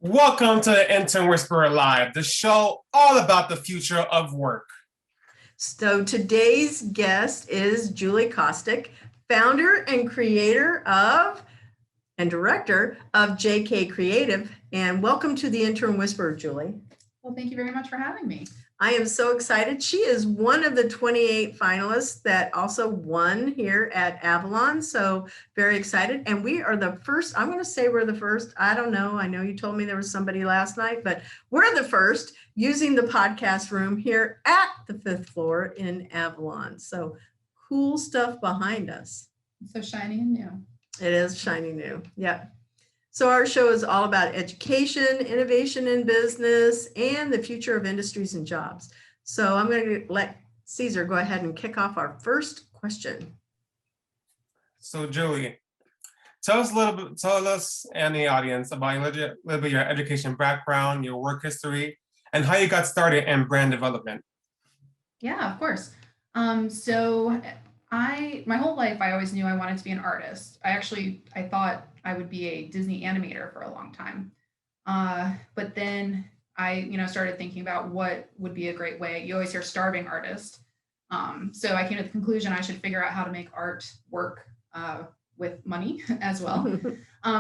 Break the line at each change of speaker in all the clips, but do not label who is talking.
Welcome to the Intern Whisperer Live, the show all about the future of work.
So today's guest is Julie Kostic, founder and creator of and director of JK Creative. And welcome to the Intern Whisperer, Julie.
Well, thank you very much for having me.
I am so excited. She is one of the 28 finalists that also won here at Avalon. So very excited. And we are the first, I'm going to say we're the first. I don't know. I know you told me there was somebody last night, but we're the first using the podcast room here at the 5th floor in Avalon. So cool stuff behind us.
So shiny and new.
It is shiny new. Yeah. So our show is all about education, innovation in business, and the future of industries and jobs. So I'm going to let Caesar go ahead and kick off our first question.
So Julie, tell us and the audience about a little bit of your education background, your work history, and how you got started in brand development.
Yeah, of course. My whole life, I always knew I wanted to be an artist. I thought I would be a Disney animator for a long time. But then I, started thinking about what would be a great way. You always hear starving artist. So I came to the conclusion I should figure out how to make art work with money as well.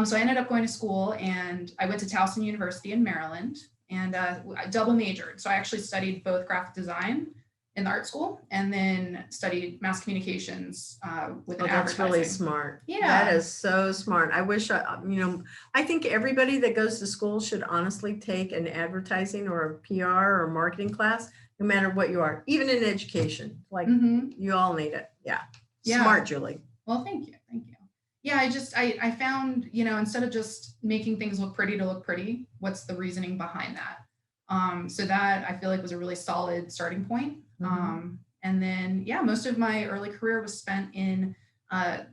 So I ended up going to school, and I went to Towson University in Maryland, and I double majored. So I actually studied both graphic design in the art school, and then studied mass communications with an
That's
advertising.
really smart.
Yeah.
That is so smart. I wish, I think everybody that goes to school should honestly take an advertising or a PR or marketing class, no matter what you are, even in education. Like you all need it. Yeah. Smart, Julie.
Well, thank you. Thank you. Yeah, I found, instead of just making things look pretty to look pretty, what's the reasoning behind that? So that I feel like was a really solid starting point. And then, most of my early career was spent in the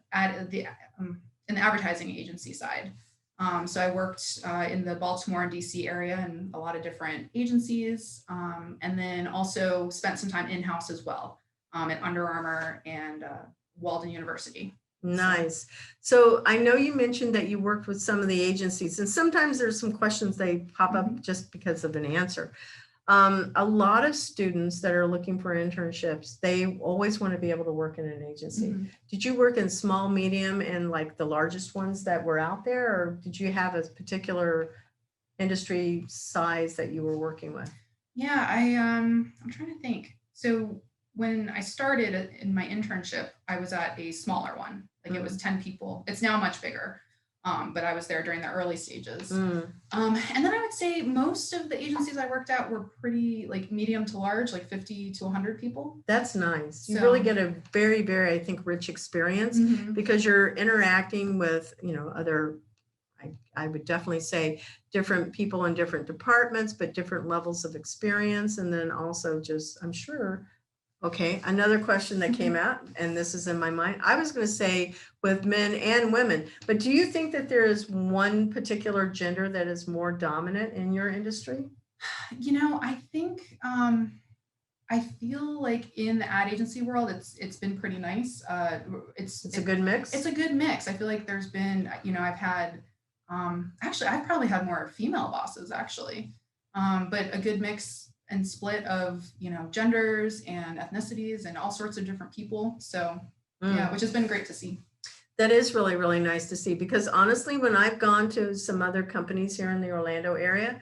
advertising agency side. So I worked in the Baltimore and DC area and a lot of different agencies, and then also spent some time in-house as well at Under Armour and Walden University.
Nice. So I know you mentioned that you worked with some of the agencies, and sometimes there's some questions they pop up just because of an answer. A lot of students that are looking for internships, they always want to be able to work in an agency. Did you work in small, medium, and like the largest ones that were out there, or did you have a particular industry size that you were working with?
Yeah, I'm trying to think. So when I started in my internship, I was at a smaller one. Like it was 10 people. It's now much bigger. But I was there during the early stages. And then I would say most of the agencies I worked at were pretty like medium to large, like 50 to 100 people.
That's nice. You really get a very, very, I think, rich experience because you're interacting with, other, I would definitely say different people in different departments, but different levels of experience. And then also just, I'm sure, okay, another question that came out, and this is in my mind, I was going to say with men and women, but do you think that there is one particular gender that is more dominant in your industry?
I think, I feel like in the ad agency world, it's been pretty nice. It's
a good mix.
It's a good mix. I feel like there's been, I've had, I've probably had more female bosses actually, but a good mix and split of, genders and ethnicities and all sorts of different people. So which has been great to see.
That is really, really nice to see, because honestly, when I've gone to some other companies here in the Orlando area,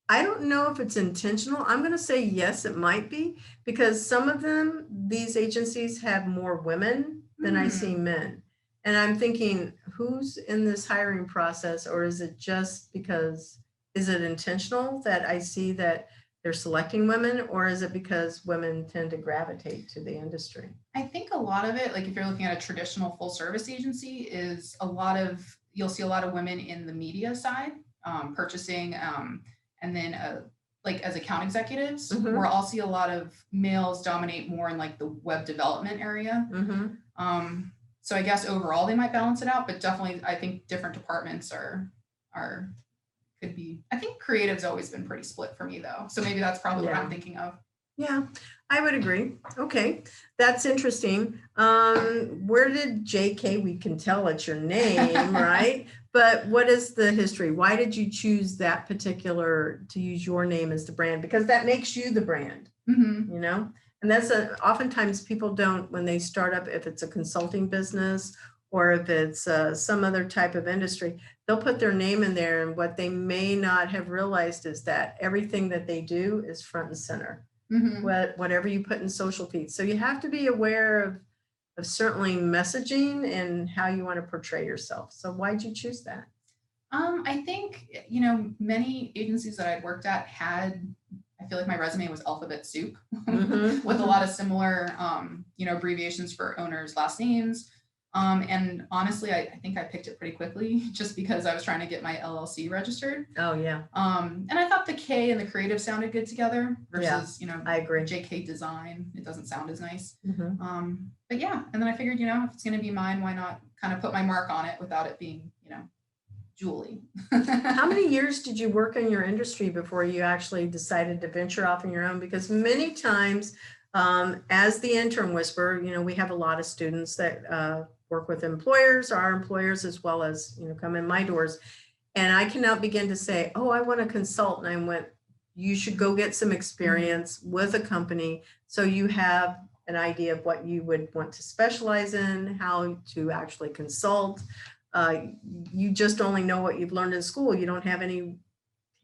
I don't know if it's intentional. I'm going to say yes, it might be, because some of them, these agencies have more women than I see men. And I'm thinking, who's in this hiring process, or is it just because, is it intentional that I see that they're selecting women, or is it because women tend to gravitate to the industry?
I think a lot of it, like if you're looking at a traditional full service agency, is you'll see a lot of women in the media side, purchasing, and then like as account executives, where I'll see a lot of males dominate more in like the web development area. So I guess overall they might balance it out, but definitely I think different departments could be. I think creative's always been pretty split for me though. So maybe that's probably what I'm thinking of.
Yeah, I would agree. Okay, that's interesting. Where did JK, we can tell it's your name, right? But what is the history? Why did you choose that particular, to use your name as the brand? Because that makes you the brand,
Mhm.
you know? And that's oftentimes people don't, when they start up, if it's a consulting business or if it's some other type of industry, they'll put their name in there. And what they may not have realized is that everything that they do is front and center,
Mhm.
whatever you put in social feeds. So you have to be aware of certainly messaging and how you want to portray yourself. So why'd you choose that?
I think, many agencies that I'd worked at I feel like my resume was alphabet soup
Mhm.
with a lot of similar, abbreviations for owners' last names. And honestly, I think I picked it pretty quickly just because I was trying to get my LLC registered.
Oh, yeah,
And I thought the K and the creative sounded good together
Yeah,
versus,
I agree.
JK design. It doesn't sound as nice.
Mhm.
But yeah, and then I figured, if it's going to be mine, why not kind of put my mark on it without it being, Julie.
How many years did you work in your industry before you actually decided to venture off on your own? Because many times, as the intern whisperer, we have a lot of students that work with employers, our employers, as well as, come in my doors. And I cannot begin to say, oh, I want to consult. And I went, you should go get some experience with a company so you have an idea of what you would want to specialize in, how to actually consult. You just only know what you've learned in school. You don't have any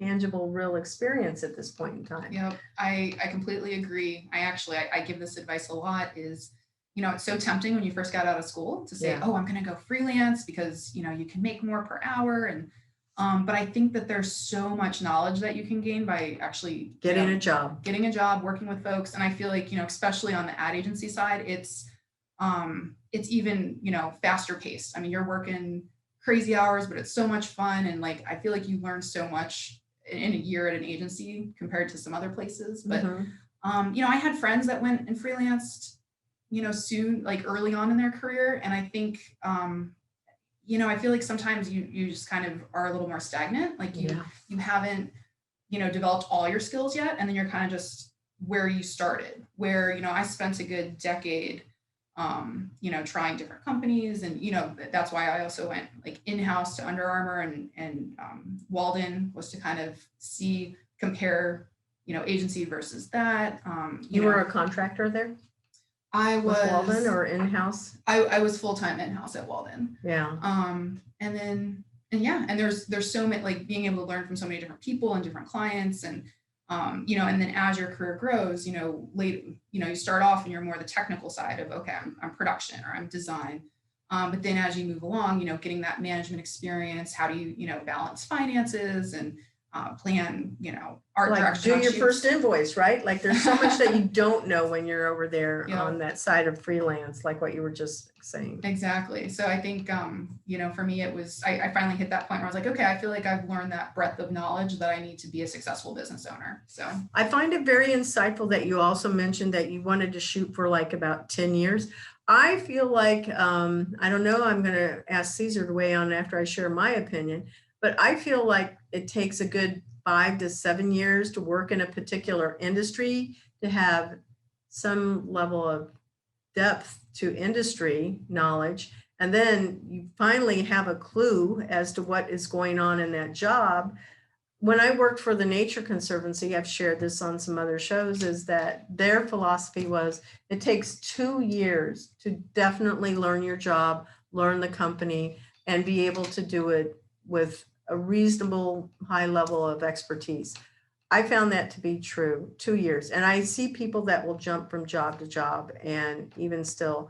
tangible, real experience at this point in time.
Yep, I completely agree. I give this advice a lot is, it's so tempting when you first got out of school to say,
Yeah.
oh, I'm going to go freelance because, you can make more per hour. And, but I think that there's so much knowledge that you can gain by actually
Getting a job.
getting a job, working with folks. And I feel like, especially on the ad agency side, it's even, faster paced. I mean, you're working crazy hours, but it's so much fun. And like, I feel like you learn so much in a year at an agency compared to some other places. But,
Mhm.
I had friends that went and freelanced, soon, like early on in their career. And I think, I feel like sometimes you just kind of are a little more stagnant. Like
Yeah.
you haven't, developed all your skills yet. And then you're kind of just where you started, where, I spent a good decade, trying different companies. And, that's why I also went like in-house to Under Armour and Walden was to kind of compare, agency versus that.
You were a contractor there
I
with
was
Walden or in-house?
I was full-time in-house at Walden.
Yeah.
And there's so many, like being able to learn from so many different people and different clients and and then as your career grows, you start off and you're more the technical side of, okay, I'm production or I'm design. But then as you move along, getting that management experience, how do you, balance finances and plan, art
Like
direction.
do
on
your
shoots.
first invoice, right? Like there's so much that you don't know when you're over there
Yeah.
on that side of freelance, like what you were just saying.
Exactly. So I think, for me, it was, I finally hit that point where I was like, okay, I feel like I've learned that breadth of knowledge that I need to be a successful business owner. So
I find it very insightful that you also mentioned that you wanted to shoot for like about 10 years. I feel like, I don't know, I'm going to ask Caesar to weigh on after I share my opinion, but I feel like it takes a good 5 to 7 years to work in a particular industry to have some level of depth to industry knowledge. And then you finally have a clue as to what is going on in that job. When I worked for the Nature Conservancy, I've shared this on some other shows, is that their philosophy was it takes 2 years to definitely learn your job, learn the company, and be able to do it with a reasonable high level of expertise. I found that to be true, 2 years. And I see people that will jump from job to job and even still,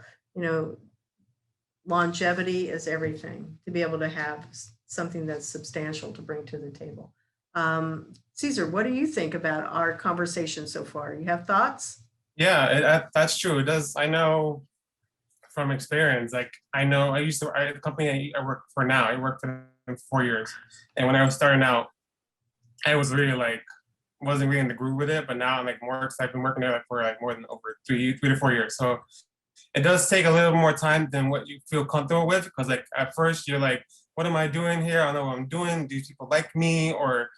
longevity is everything to be able to have something that's substantial to bring to the table. Caesar, what do you think about our conversation so far? You have thoughts?
Yeah, that's true. It does. I know from experience. Like I know I used to. The company I work for now. I worked for them 4 years, and when I was starting out, I was really like wasn't really in the groove with it. But now I'm like more because I've been working there for like more than over 3 to 4 years. So it does take a little more time than what you feel comfortable with. Because like at first you're like, what am I doing here? I don't know what I'm doing. Do people like me or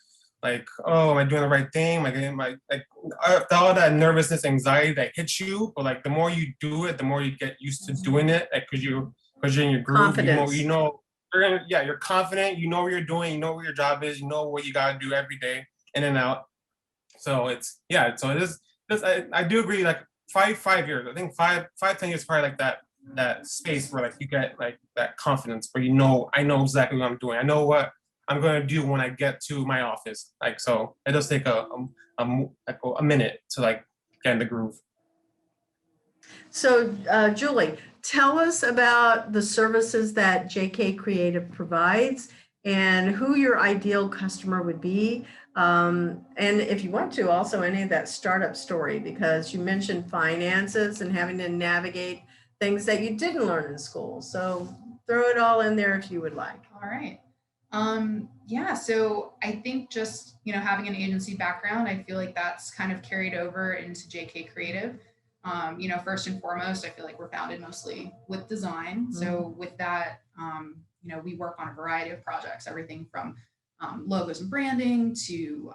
like, oh, am I doing the right thing? All that nervousness, anxiety that hits you, but like the more you do it, the more you get used to doing it. Like, cause you're in your groove.
Confidence.
You know, you're confident, you know what you're doing, you know what your job is, you know what you gotta do every day, in and out. So so it is. I do agree. Like 5 years, I think 10 years, probably like that space where like you get like that confidence where I know exactly what I'm doing. I know what I'm going to do when I get to my office. Like, so it does take a minute to like get in the groove.
So, Julie, tell us about the services that JK Creative provides and who your ideal customer would be. And if you want to, also any of that startup story, because you mentioned finances and having to navigate things that you didn't learn in school. So throw it all in there if you would like.
All right. Yeah, so I think just, having an agency background, I feel like that's kind of carried over into JK Creative. First and foremost, I feel like we're founded mostly with design. Mm-hmm. So with that, we work on a variety of projects, everything from logos and branding to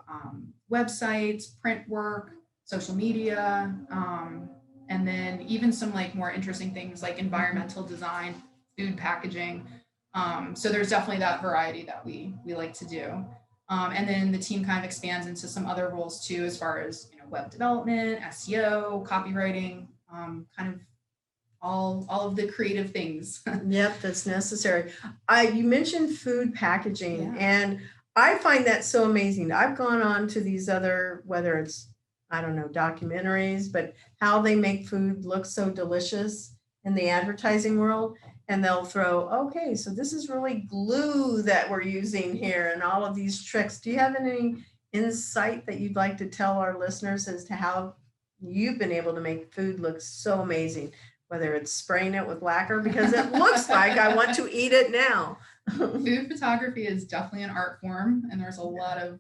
websites, print work, social media, and then even some like more interesting things like environmental design, food packaging. So there's definitely that variety that we like to do. And then the team kind of expands into some other roles too, as far as, web development, SEO, copywriting, kind of all of the creative things.
Yep, that's necessary. You mentioned food packaging,
Yeah.
and I find that so amazing. I've gone on to these other, whether it's, I don't know, documentaries, but how they make food look so delicious in the advertising world. And they'll throw, okay, so this is really glue that we're using here and all of these tricks. Do you have any insight that you'd like to tell our listeners as to how you've been able to make food look so amazing, whether it's spraying it with lacquer because it looks like I want to eat it now?
Food photography is definitely an art form, and there's a lot of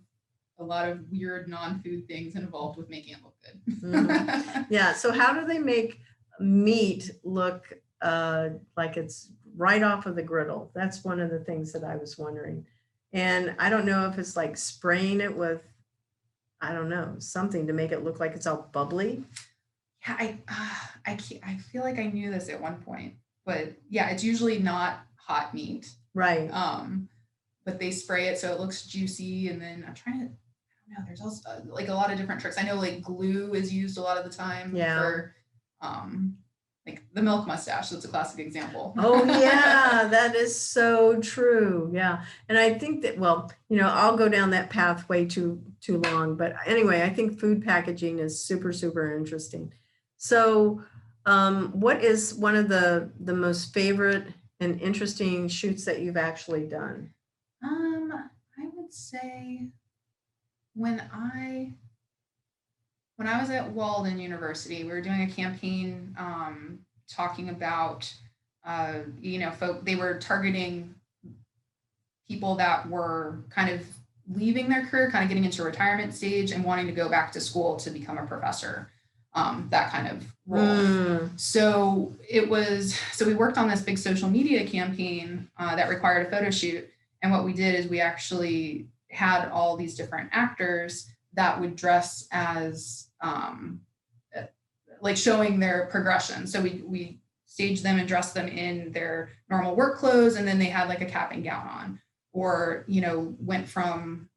weird non-food things involved with making it look good.
Mm-hmm. Yeah. So how do they make meat look like it's right off of the griddle? That's one of the things that I was wondering. And I don't know if it's like spraying it with, I don't know, something to make it look like it's all bubbly.
Yeah, I feel like I knew this at one point, but yeah, it's usually not hot meat.
Right.
But they spray it so it looks juicy, and then I don't know, there's also like a lot of different tricks. I know like glue is used a lot of the time for like the milk mustache. That's a classic example.
Oh yeah, that is so true. Yeah. And I think that, well, I'll go down that path way too long. But anyway, I think food packaging is super, super interesting. So what is one of the most favorite and interesting shoots that you've actually done?
I would say when I was at Walden University, we were doing a campaign talking about, they were targeting people that were kind of leaving their career, kind of getting into retirement stage and wanting to go back to school to become a professor, that kind of role. So we worked on this big social media campaign that required a photo shoot. And what we did is we actually had all these different actors that would dress as like showing their progression. So we staged them and dressed them in their normal work clothes, and then they had like a cap and gown on, or went from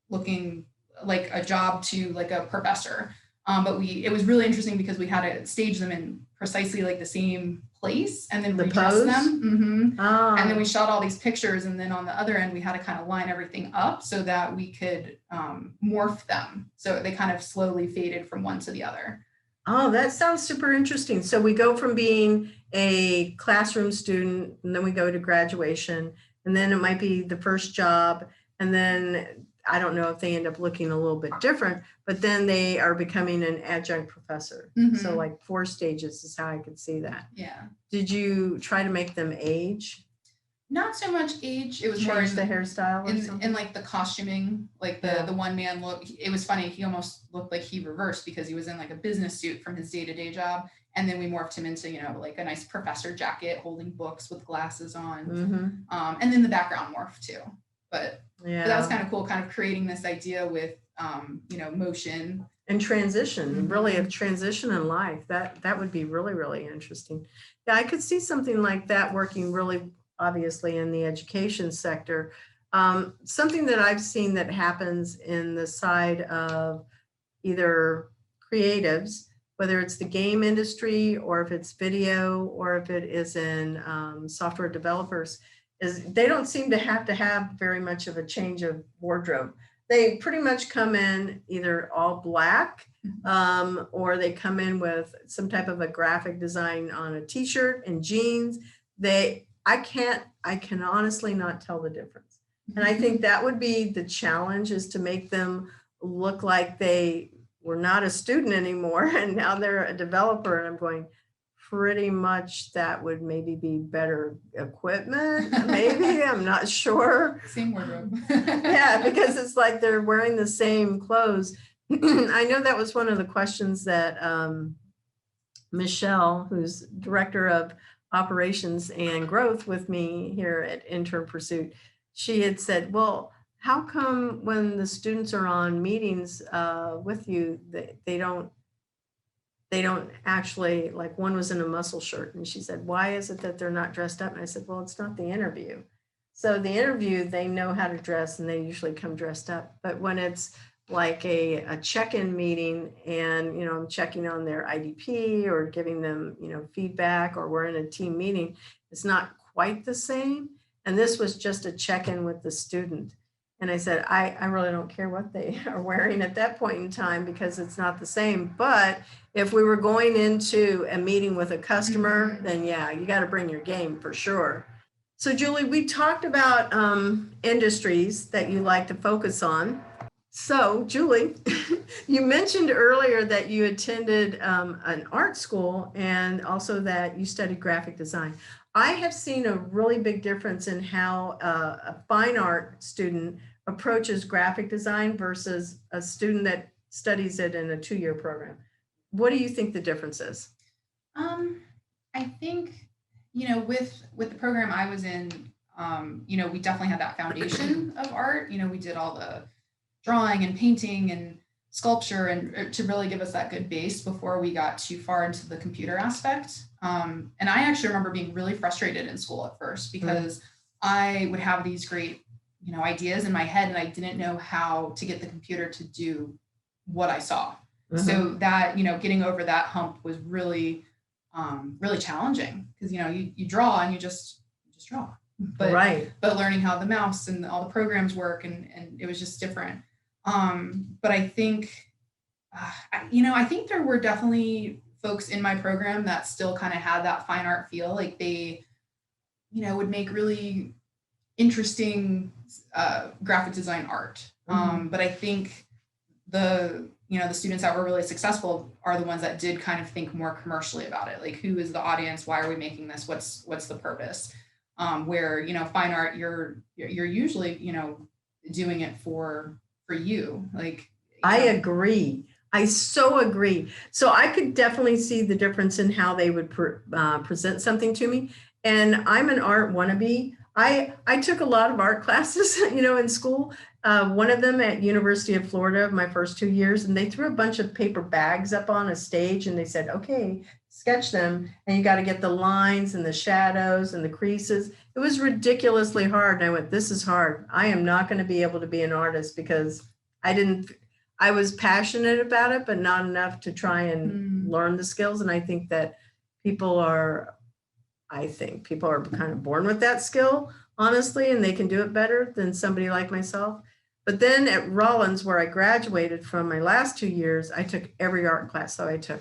looking like a job to like a professor. But it was really interesting because we had to stage them in precisely like the same place and then redress them. Mm-hmm. Oh. And then we shot all these pictures, and then on the other end we had to kind of line everything up so that we could morph them. So they kind of slowly faded from one to the other.
Oh, that sounds super interesting. So we go from being a classroom student, and then we go to graduation, and then it might be the first job, and then I don't know if they end up looking a little bit different, but then they are becoming an adjunct professor. Mm-hmm. So like 4 stages is how I could see that.
Yeah.
Did you try to make them age?
Not so much age. It was more
in the hairstyle
and like the costuming, like the one man look. It was funny. He almost looked like he reversed because he was in like a business suit from his day-to-day job. And then we morphed him into, like a nice professor jacket, holding books with glasses on. Mm-hmm. And then the background morphed too. But that was kind of cool, kind of creating this idea with, motion.
And transition, mm-hmm. really a transition in life. That would be really, really interesting. Yeah, I could see something like that working really obviously in the education sector. Something that I've seen that happens in the side of either creatives, whether it's the game industry or if it's video or if it is in software developers, is they don't seem to have very much of a change of wardrobe. They pretty much come in either all black or they come in with some type of a graphic design on a t-shirt and jeans. I can honestly not tell the difference. And I think that would be the challenge, is to make them look like they were not a student anymore and now they're a developer. And I'm going, pretty much that would maybe be better equipment. Maybe, I'm not sure.
Same wardrobe.
Yeah, because it's like they're wearing the same clothes. I know that was one of the questions that Michelle, who's director of operations and growth with me here at Intern Pursuit, she had said, well, how come when the students are on meetings with you, they don't actually, like one was in a muscle shirt, and she said, why is it that they're not dressed up? And I said, well, it's not the interview. So the interview, they know how to dress and they usually come dressed up. But when it's like a check-in meeting and, you know, I'm checking on their IDP or giving them, you know, feedback, or we're in a team meeting, it's not quite the same. And this was just a check-in with the student. And I said, I really don't care what they are wearing at that point in time because it's not the same. But if we were going into a meeting with a customer, then yeah, you got to bring your game for sure. So Julie, we talked about industries that you like to focus on. So Julie, you mentioned earlier that you attended an art school and also that you studied graphic design. I have seen a really big difference in how a fine art student approaches graphic design versus a student that studies it in a 2-year program. What do you think the difference is?
I think, you know, with the program I was in, you know, we definitely had that foundation of art. You know, we did all the drawing and painting and sculpture and to really give us that good base before we got too far into the computer aspect. And I actually remember being really frustrated in school at first because I would have these great, you know, ideas in my head and I didn't know how to get the computer to do what I saw. So that, you know, getting over that hump was really, really challenging because, you know, you draw and you just draw, but learning how the mouse and all the programs work and it was just different. But I think, you know, I think there were definitely folks in my program that still kind of had that fine art feel, like they, you know, would make really interesting graphic design art. But I think the students that were really successful are the ones that did kind of think more commercially about it. Like, who is the audience? Why are we making this? What's the purpose? Where, you know, fine art, you're usually, you know, doing it for you. Like,
I agree. I so agree. So I could definitely see the difference in how they would present something to me. And I'm an art wannabe. I took a lot of art classes, you know, in school. One of them at University of Florida, my first 2 years, and they threw a bunch of paper bags up on a stage and they said, okay, sketch them. And you got to get the lines and the shadows and the creases. It was ridiculously hard. And I went, this is hard. I am not going to be able to be an artist because I was passionate about it, but not enough to try and learn the skills. And I think that people are kind of born with that skill, honestly, and they can do it better than somebody like myself. But then at Rollins, where I graduated from my last 2 years, I took every art class. So I took,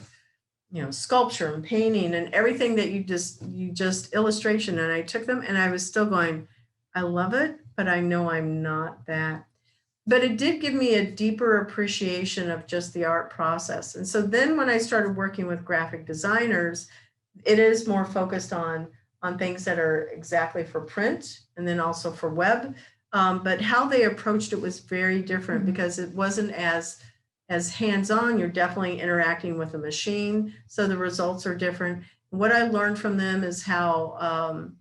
you know, sculpture and painting and everything that you just illustration. And I took them and I was still going, I love it, but I know I'm not that. But it did give me a deeper appreciation of just the art process. And so then when I started working with graphic designers, it is more focused on things that are exactly for print and then also for web. But how they approached it was very different because it wasn't as hands-on. You're definitely interacting with a machine. So the results are different. What I learned from them is how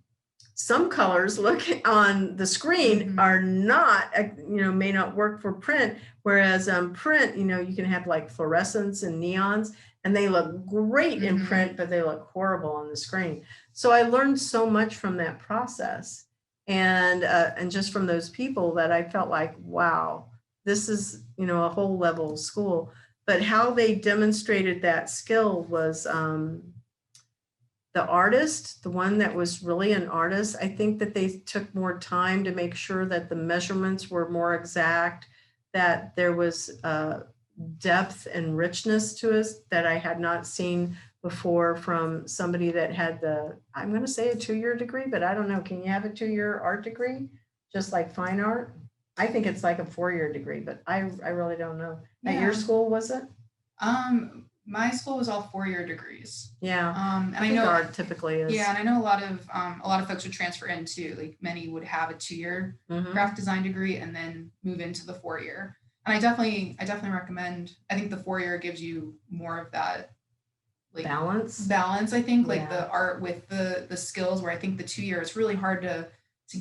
some colors look on the screen are not, you know, may not work for print. Whereas print, you know, you can have like fluorescence and neons. and they look great in print, but they look horrible on the screen. So I learned so much from that process, and just from those people, that I felt like, wow, this is, you know, a whole level of school. But how they demonstrated that skill was the artist, the one that was really an artist. I think that they took more time to make sure that the measurements were more exact, that there was depth and richness to us that I had not seen before from somebody that had I'm going to say a 2-year degree, but I don't know. Can you have a 2-year art degree, just like fine art? I think it's like a 4-year degree, but I really don't know. At your school, was it?
My school was all 4-year degrees.
Yeah.
And I know
art typically is.
Yeah, and I know a lot of folks would transfer into, like, many would have a 2-year graphic design degree and then move into the 4-year. And I definitely recommend. I think the 4-year gives you more of that, like, balance. I think, like, the art with the skills, where I think the 2-year, it's really hard to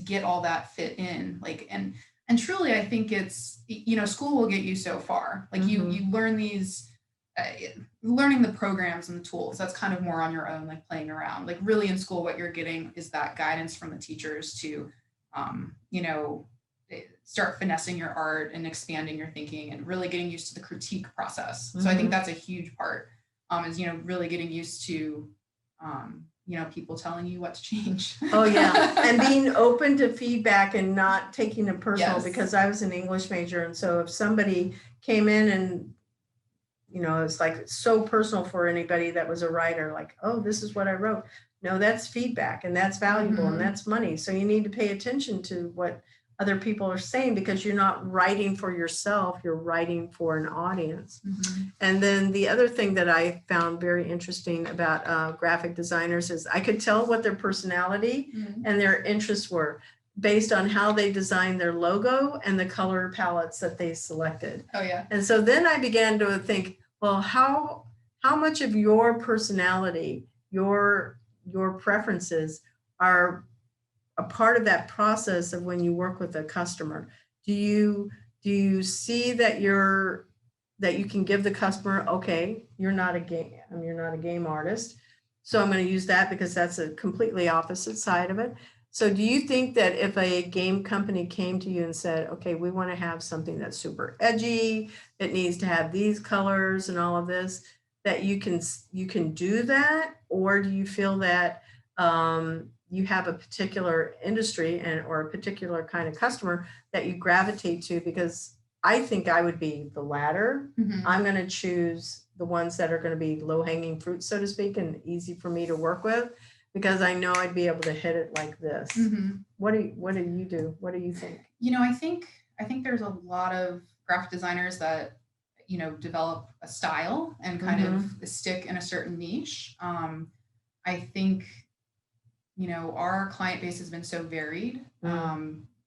get all that fit in. Like, and truly, I think it's, you know, school will get you so far. Like, you learn these. Learning the programs and the tools, that's kind of more on your own, like playing around. Like, really in school, what you're getting is that guidance from the teachers to, you know, start finessing your art and expanding your thinking and really getting used to the critique process. So I think that's a huge part, is, you know, really getting used to, you know, people telling you what to change.
Oh yeah, and being open to feedback and not taking it personal.
Yes.
Because I was an English major, and so if somebody came in and, you know, it's like so personal for anybody that was a writer, like, oh, this is what I wrote. No, that's feedback, and that's valuable, and that's money. So you need to pay attention to what other people are saying, because you're not writing for yourself, you're writing for an audience. And then the other thing that I found very interesting about graphic designers is I could tell what their personality and their interests were based on how they designed their logo and the color palettes that they selected.
Oh yeah.
And so then I began to think, well, how much of your personality, your preferences are a part of that process of when you work with a customer? Do you see that you can give the customer, okay, you're not a game artist, so I'm going to use that, because that's a completely opposite side of it. So do you think that if a game company came to you and said, okay, we want to have something that's super edgy, it needs to have these colors and all of this, that you can do that? Or do you feel that you have a particular industry or a particular kind of customer that you gravitate to? Because I think I would be the latter. I'm going to choose the ones that are going to be low-hanging fruit, so to speak, and easy for me to work with, because I know I'd be able to hit it like this. What do you do? What do you think?
You know, I think there's a lot of graphic designers that, you know, develop a style and kind of stick in a certain niche. I think, you know, our client base has been so varied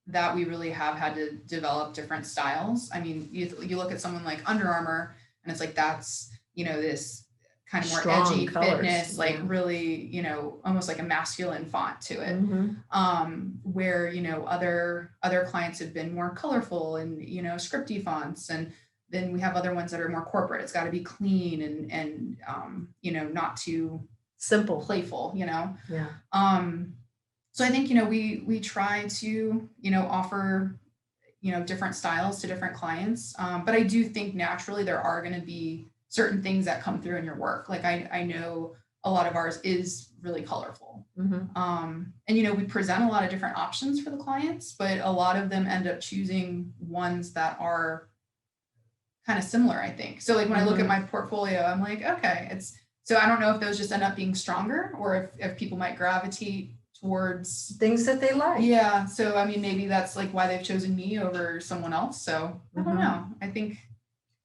that we really have had to develop different styles. I mean, you look at someone like Under Armour, and it's like, that's, you know, this kind of more
strong
edgy
colors,
fitness, like really, you know, almost like a masculine font to it. Where, you know, other clients have been more colorful and, you know, scripty fonts. And then we have other ones that are more corporate. It's got to be clean and you know, not too
simple,
playful, you know?
Yeah.
So I think, you know, we try to, you know, offer, you know, different styles to different clients. But I do think naturally there are going to be certain things that come through in your work. Like I know a lot of ours is really colorful. And, you know, we present a lot of different options for the clients, but a lot of them end up choosing ones that are kind of similar, I think. So like when I look at my portfolio, I'm like, okay, so I don't know if those just end up being stronger, or if people might gravitate towards
things that they like.
Yeah. So, I mean, maybe that's like why they've chosen me over someone else. So I don't know. I think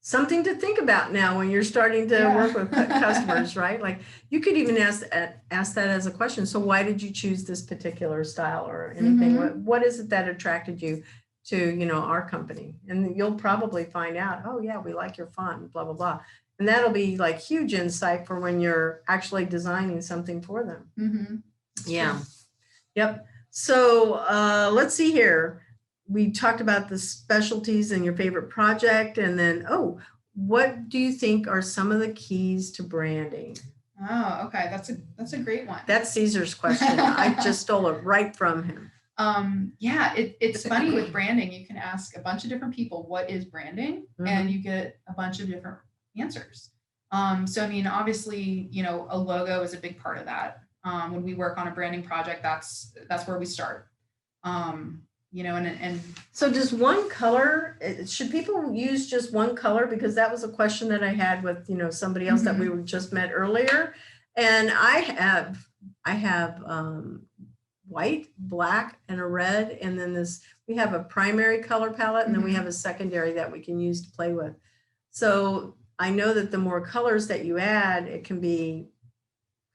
something to think about now when you're starting to work with customers, right? Like you could even ask that as a question. So why did you choose this particular style or anything? What is it that attracted you to, you know, our company? And you'll probably find out, oh yeah, we like your font, blah, blah, blah. And that'll be like huge insight for when you're actually designing something for them. Yeah. True. Yep. So let's see here. We talked about the specialties and your favorite project, and then, what do you think are some of the keys to branding?
Oh, okay. That's a great one.
That's Caesar's question. I just stole it right from him.
Yeah, it's funny with branding. You can ask a bunch of different people, what is branding? And you get a bunch of different answers. So, I mean, obviously, you know, a logo is a big part of that. When we work on a branding project, that's where we start. You know, and
So does one color, should people use just one color? Because that was a question that I had with, you know, somebody else that we were just met earlier. And I have white, black, and a red. And then we have a primary color palette, and then we have a secondary that we can use to play with. So I know that the more colors that you add, it can be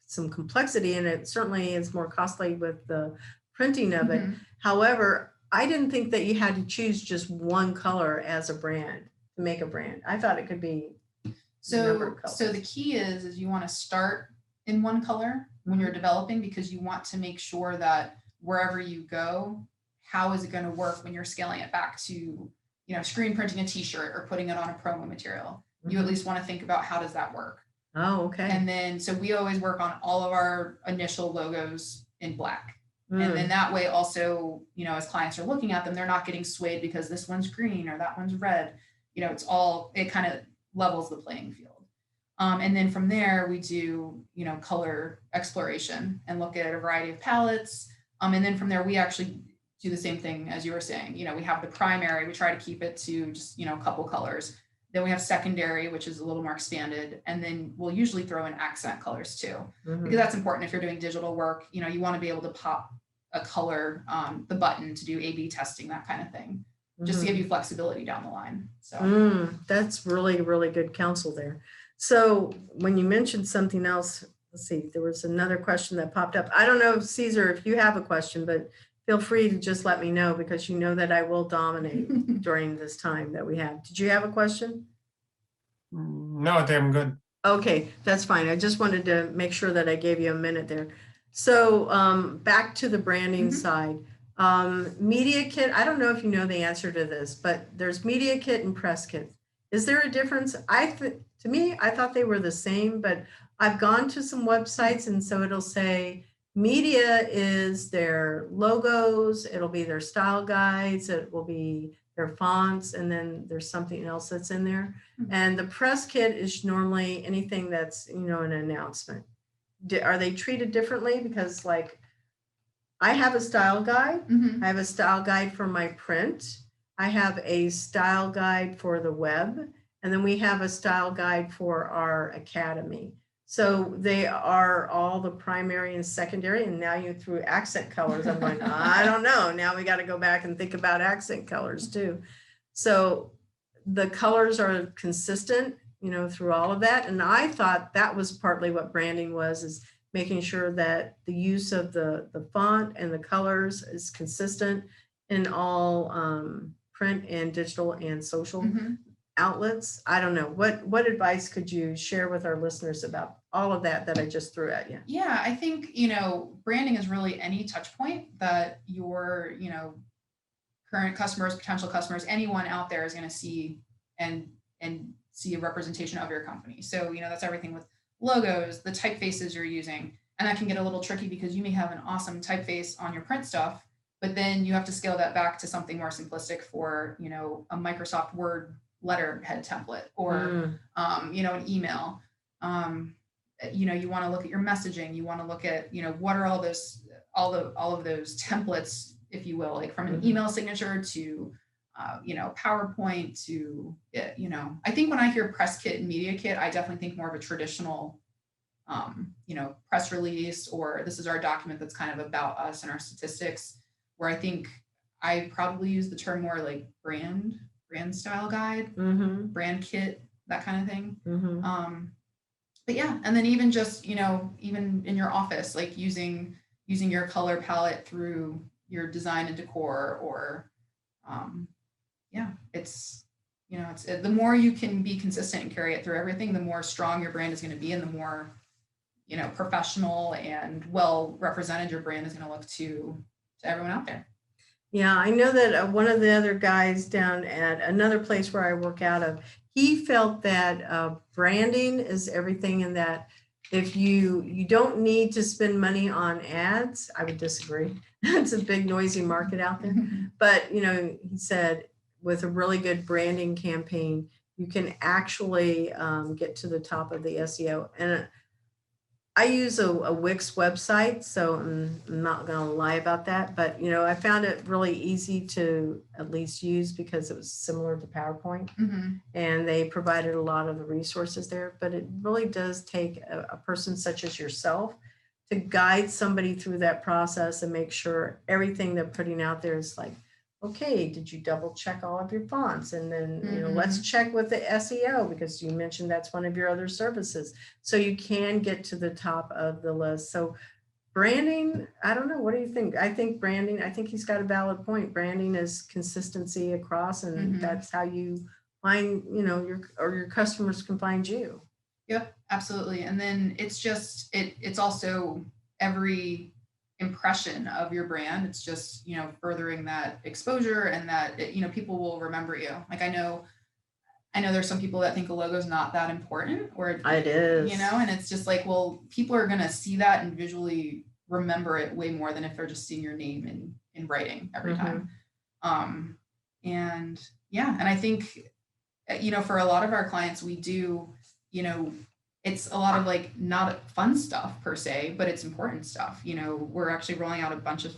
some complexity, and it certainly is more costly with the printing of it. However, I didn't think that you had to choose just one color as a brand to make a brand. I thought it could be
so the key is you want to start in one color when you're developing, because you want to make sure that wherever you go, how is it going to work when you're scaling it back to, you know, screen printing a t-shirt or putting it on a promo material. You at least want to think about, how does that work?
Oh, okay.
And then, so we always work on all of our initial logos in black. And then that way also, you know, as clients are looking at them, they're not getting swayed because this one's green or that one's red. You know, it kind of levels the playing field. And then from there, we do, you know, color exploration and look at a variety of palettes. And then from there, we actually do the same thing as you were saying. You know, we have the primary, we try to keep it to just, you know, a couple colors. Then we have secondary, which is a little more expanded. And then we'll usually throw in accent colors too, because that's important if you're doing digital work. You know, you want to be able to pop a color, the button to do A/B testing, that kind of thing, just to give you flexibility down the line. So
that's really, really good counsel there. So when you mentioned something else, let's see, there was another question that popped up. I don't know, Caesar, if you have a question, but feel free to just let me know, because you know that I will dominate during this time that we have. Did you have a question?
No, I think I'm good.
Okay, that's fine. I just wanted to make sure that I gave you a minute there. So back to the branding side. Media kit, I don't know if you know the answer to this, but there's media kit and press kit. Is there a difference? To me, I thought they were the same, but I've gone to some websites, and so it'll say media is their logos, it'll be their style guides, it will be their fonts, and then there's something else that's in there. And the press kit is normally anything that's, you know, an announcement. Are they treated differently? Because like, I have a style guide. I have a style guide for my print. I have a style guide for the web. And then we have a style guide for our academy. So they are all the primary and secondary. And now you threw accent colors. I'm going, I don't know. Now we got to go back and think about accent colors too. So the colors are consistent, you know, through all of that. And I thought that was partly what branding was, is making sure that the use of the font and the colors is consistent in all print and digital and social outlets. I don't know. What advice could you share with our listeners about all of that I just threw at you?
Yeah, I think, you know, branding is really any touch point that your, you know, current customers, potential customers, anyone out there is going to see and see a representation of your company. So, you know, that's everything with logos, the typefaces you're using. And that can get a little tricky because you may have an awesome typeface on your print stuff, but then you have to scale that back to something more simplistic for, you know, a Microsoft Word letterhead template or, you know, an email. You know, you want to look at your messaging. You want to look at, you know, what are all of those templates, if you will, like from an email signature to, you know, PowerPoint to, you know, I think when I hear press kit and media kit, I definitely think more of a traditional, you know, press release, or this is our document that's kind of about us and our statistics, where I think I probably use the term more like brand style guide, brand kit, that kind of thing. But yeah, and then even just, you know, even in your office, like using your color palette through your design and decor, or yeah, it's, you know, it's the more you can be consistent and carry it through everything, the more strong your brand is going to be, and the more, you know, professional and well represented your brand is going to look to everyone out there.
Yeah, I know that one of the other guys down at another place where I work out of, he felt that branding is everything, and that if you don't need to spend money on ads. I would disagree. It's a big noisy market out there. But, you know, he said with a really good branding campaign, you can actually get to the top of the SEO. And I use a Wix website, so I'm not going to lie about that. But, you know, I found it really easy to at least use because it was similar to PowerPoint, and they provided a lot of the resources there. But it really does take a person such as yourself to guide somebody through that process and make sure everything they're putting out there is like, okay, did you double check all of your fonts? And then, you know, let's check with the SEO, because you mentioned that's one of your other services. So you can get to the top of the list. So branding, I don't know. What do you think? I think branding, I think he's got a valid point. Branding is consistency across, and that's how you find, you know, your customers can find you.
Yep, absolutely. And then it's just, it's also every impression of your brand. It's just, you know, furthering that exposure, and that, you know, people will remember you. Like, I know there's some people that think a logo is not that important, or
It is,
you know, and it's just like, well, people are going to see that and visually remember it way more than if they're just seeing your name in writing every time. And yeah, and I think, you know, for a lot of our clients, we do, you know, it's a lot of like not fun stuff per se, but it's important stuff. You know, we're actually rolling out a bunch of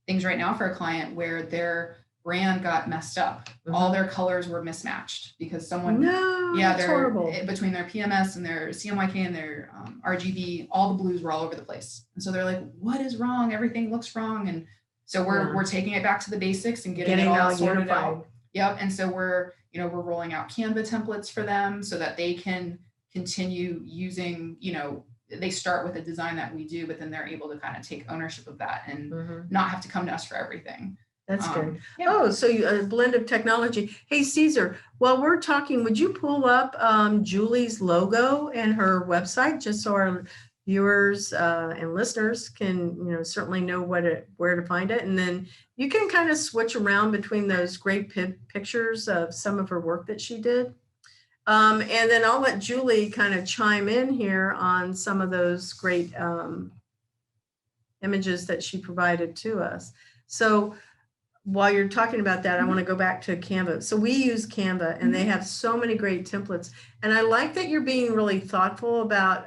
things right now for a client where their brand got messed up. All their colors were mismatched because someone,
that's horrible.
Between their PMS and their CMYK and their RGB, all the blues were all over the place. And so they're like, what is wrong? Everything looks wrong. And so we're taking it back to the basics and getting it all sorted out. Yep. And so we're rolling out Canva templates for them so that they can continue using, you know, they start with a design that we do, but then they're able to kind of take ownership of that and not have to come to us for everything.
That's good. Yeah. Oh, so a blend of technology. Hey, Caesar, while we're talking, would you pull up Julie's logo and her website, just so our viewers and listeners can, you know, certainly know where to find it? And then you can kind of switch around between those great pictures of some of her work that she did. And then I'll let Julie kind of chime in here on some of those great images that she provided to us. So while you're talking about that, I want to go back to Canva. So we use Canva, and they have so many great templates. And I like that you're being really thoughtful about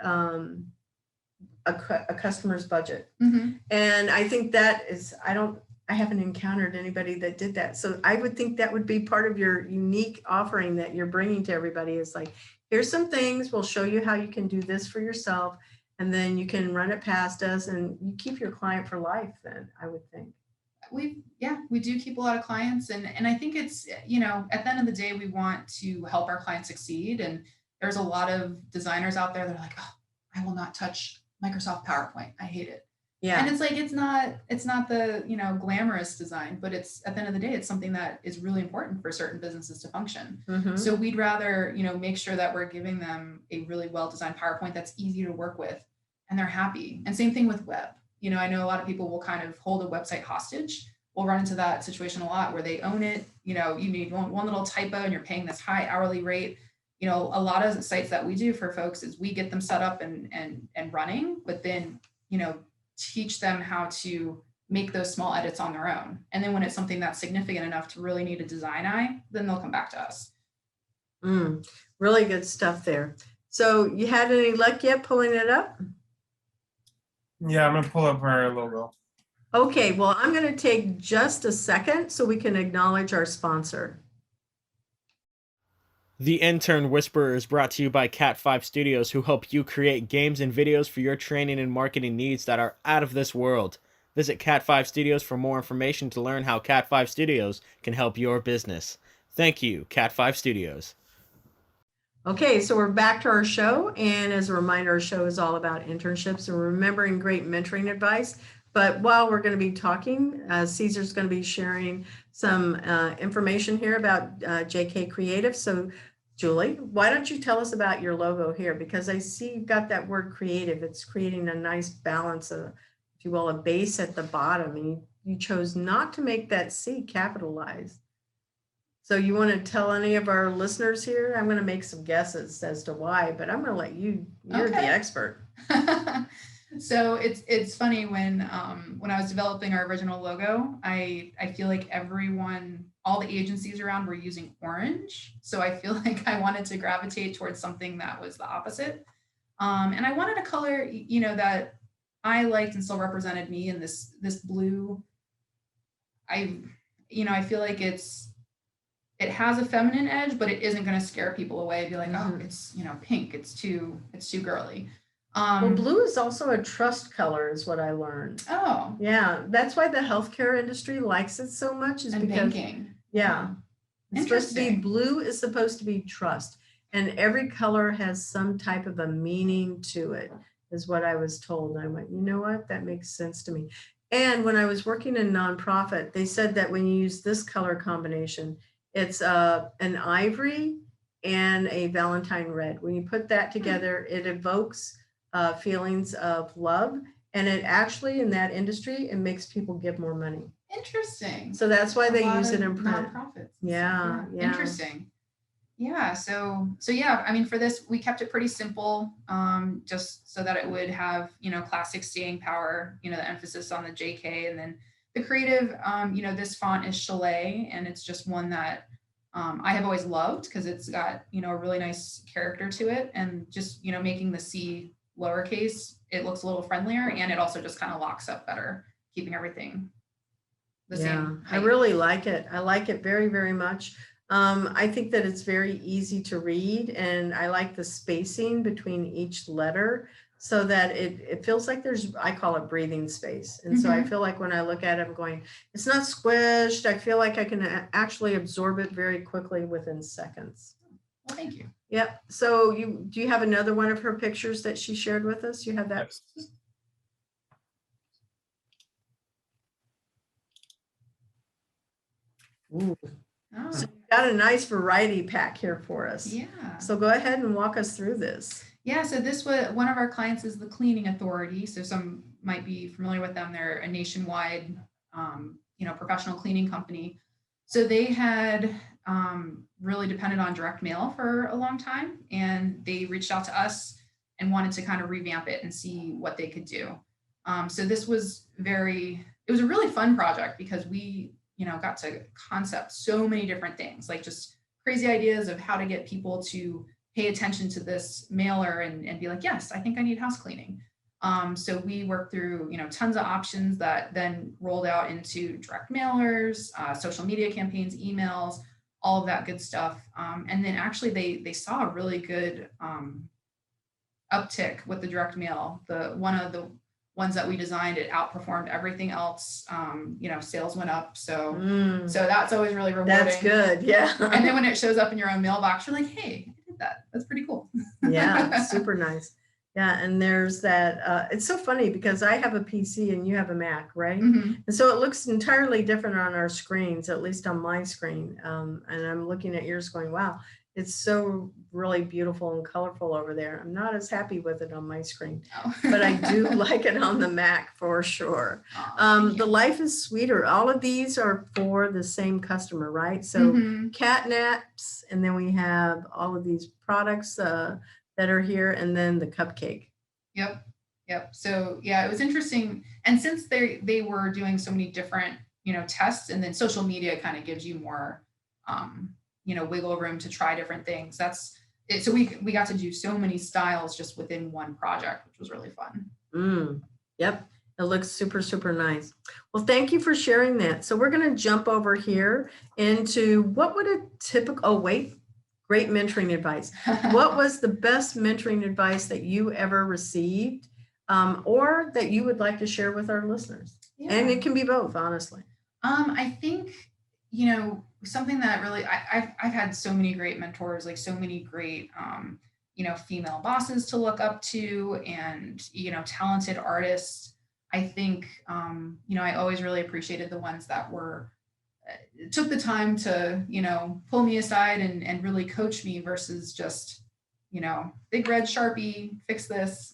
a customer's budget. And I think that is, I haven't encountered anybody that did that. So I would think that would be part of your unique offering that you're bringing to everybody, is like, here's some things, we'll show you how you can do this for yourself, and then you can run it past us, and you keep your client for life then, I would think.
We do keep a lot of clients, and I think it's, you know, at the end of the day, we want to help our clients succeed. And there's a lot of designers out there that are like, oh, I will not touch Microsoft PowerPoint. I hate it. Yeah. And it's like, it's not the, you know, glamorous design, but it's, at the end of the day, it's something that is really important for certain businesses to function. So we'd rather, you know, make sure that we're giving them a really well-designed PowerPoint that's easy to work with and they're happy. And same thing with web. You know, I know a lot of people will kind of hold a website hostage. We'll run into that situation a lot where they own it. You know, you need one little typo and you're paying this high hourly rate. You know, a lot of sites that we do for folks is we get them set up and running, but then, you know, teach them how to make those small edits on their own. And then when it's something that's significant enough to really need a design eye, then they'll come back to us.
Really good stuff there. So you had any luck yet pulling it up?
Yeah, I'm gonna pull up her logo.
Okay, well, I'm going to take just a second so we can acknowledge our sponsor.
The Intern Whisperer is brought to you by Cat5 Studios, who help you create games and videos for your training and marketing needs that are out of this world. Visit Cat5 Studios for more information to learn how Cat5 Studios can help your business. Thank you, Cat5 Studios. Okay, so we're back to our show. And as a reminder, our show is all about internships and remembering great mentoring advice. But while we're going to be talking, Caesar's going to be sharing some information here about JK Creative. So Julie, why don't you tell us about your logo here? Because I see you've got that word creative. It's creating a nice balance of, if you will, a base at the bottom. And you chose not to make that C capitalized.
So you want to tell any of our listeners here? I'm going to make some guesses as to why, but I'm going to let you're the
Okay.
expert.
So it's funny when I was developing our original logo, I feel like all the agencies around were using orange. So I feel like I wanted to gravitate towards something that was the opposite. And I wanted a color, that I liked and still represented me in this blue. I feel like it has a feminine edge, but it isn't going to scare people away and be like, oh, it's, pink. It's too girly.
Well, blue is also a trust color, is what I learned.
Oh,
Yeah, that's why the healthcare industry likes it so much. Is
and
because
banking.
yeah, it's supposed to be
Interesting.
blue. Is supposed to be trust, and every color has some type of a meaning to it, is what I was told. And I went, you know what, that makes sense to me. And when I was working in nonprofit, they said that when you use this color combination, it's an ivory and a Valentine red. When you put that together, it evokes feelings of love, and it actually, in that industry, it makes people give more money.
Interesting.
So that's why they
A lot
use it
of
in print.
nonprofits.
Yeah.
Interesting. Yeah. So yeah, I mean, for this, we kept it pretty simple, just so that it would have, classic staying power, the emphasis on the JK, and then the creative, this font is Chalet, and it's just one that I have always loved because it's got, a really nice character to it, and just, making the C lowercase, it looks a little friendlier, and it also just kind of locks up better, keeping everything the same height.
I really like it. I like it very, very much. I think that it's very easy to read, and I like the spacing between each letter so that it feels like I call it breathing space. And so I feel like when I look at it, I'm going, it's not squished. I feel like I can actually absorb it very quickly within seconds.
Well, thank you.
Yep. So do you have another one of her pictures that she shared with us? You have that?
Yes.
Ooh.
Oh,
So you've got a nice variety pack here for us.
yeah.
So go ahead and walk us through this.
Yeah, so this was one of our clients is the Cleaning Authority. So some might be familiar with them. They're a nationwide, professional cleaning company. So they had really depended on direct mail for a long time, and they reached out to us and wanted to kind of revamp it and see what they could do. So this was it was a really fun project because we, got to concept so many different things, like just crazy ideas of how to get people to pay attention to this mailer and be like, yes, I think I need house cleaning. So we worked through, tons of options that then rolled out into direct mailers, social media campaigns, emails, all of that good stuff. And then actually they saw a really good uptick with the direct mail. One of the ones that we designed, it outperformed everything else. Sales went up. So that's always really rewarding.
That's good. Yeah.
And then when it shows up in your own mailbox, you're like, hey, I did that. That's pretty cool.
Yeah, super nice. Yeah, and there's that. It's so funny because I have a PC and you have a Mac, right? And so it looks entirely different on our screens, at least on my screen. And I'm looking at yours going, wow, it's so really beautiful and colorful over there. I'm not as happy with it on my screen, but I do like it on the Mac for sure. The Life is Sweeter. All of these are for the same customer, right? So cat naps, and then we have all of these products that are here, and then the cupcake.
Yep. So yeah, it was interesting. And since they were doing so many different, tests, and then social media kind of gives you more, wiggle room to try different things. That's it. So we got to do so many styles just within one project, which was really fun.
Yep. It looks super, super nice. Well, thank you for sharing that. So we're going to jump over here into what would a typical, great mentoring advice. What was the best mentoring advice that you ever received, or that you would like to share with our listeners? Yeah. And it can be both, honestly.
I think, something that really, I've had so many great mentors, like so many great, female bosses to look up to, and, talented artists. I think, I always really appreciated the ones that took the time to, pull me aside and really coach me versus just, big red Sharpie, fix this,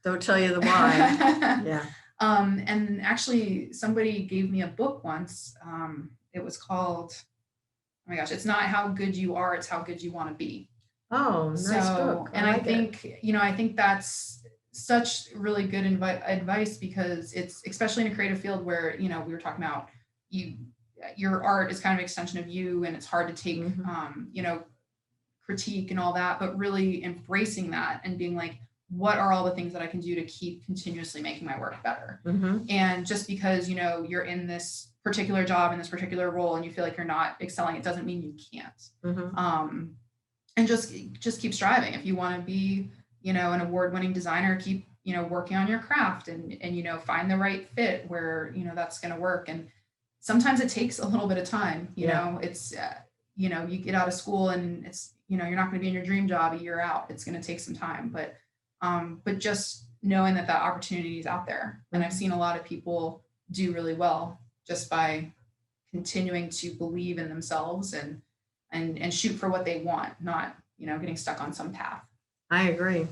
Don't tell you the why. Yeah.
And actually somebody gave me a book once. It was called, oh my gosh, it's not how good you are, it's how good you want to be.
Oh, nice book.
And I
like it.
think, I think that's such really good advice, because it's, especially in a creative field where, we were talking about your art is kind of an extension of you, and it's hard to take, critique and all that, but really embracing that and being like, what are all the things that I can do to keep continuously making my work better? And just because, you're in this particular job, in this particular role, and you feel like you're not excelling, it doesn't mean you can't. And just keep striving. If you want to be, an award-winning designer, keep, working on your craft and, find the right fit where, that's going to work. And sometimes it takes a little bit of time, it's, you get out of school and it's, you're not going to be in your dream job a year out. It's going to take some time, but just knowing that opportunity is out there. And I've seen a lot of people do really well just by continuing to believe in themselves and shoot for what they want, not, getting stuck on some path.
I agree.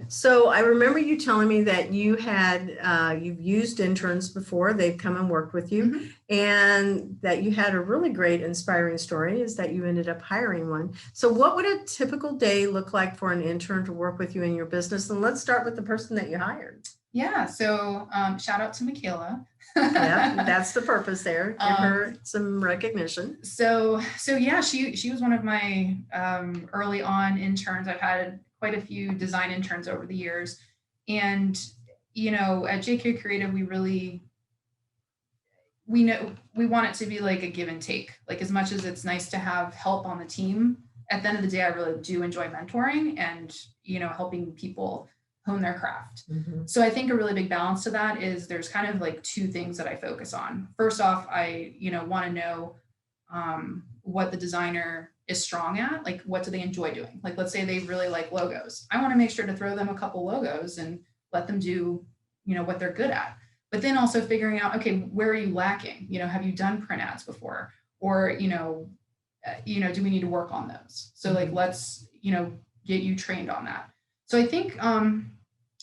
So I remember you telling me that you had, you've used interns before, they've come and worked with you, and that you had a really great inspiring story is that you ended up hiring one. So what would a typical day look like for an intern to work with you in your business? And let's start with the person that you hired.
Yeah. So shout out to Michaela.
Yeah, that's the purpose there. Give her some recognition.
So yeah, she was one of my early on interns. I've had quite a few design interns over the years. And, at JK Creative, we know we want it to be like a give and take. Like, as much as it's nice to have help on the team, at the end of the day, I really do enjoy mentoring and, helping people hone their craft. So I think a really big balance to that is there's kind of like two things that I focus on. First off, I, want to know what the designer is strong at. Like, what do they enjoy doing? Like, let's say they really like logos. I want to make sure to throw them a couple logos and let them do, what they're good at. But then also figuring out, okay, where are you lacking? Have you done print ads before? Or, do we need to work on those? So like, let's, get you trained on that. So I think,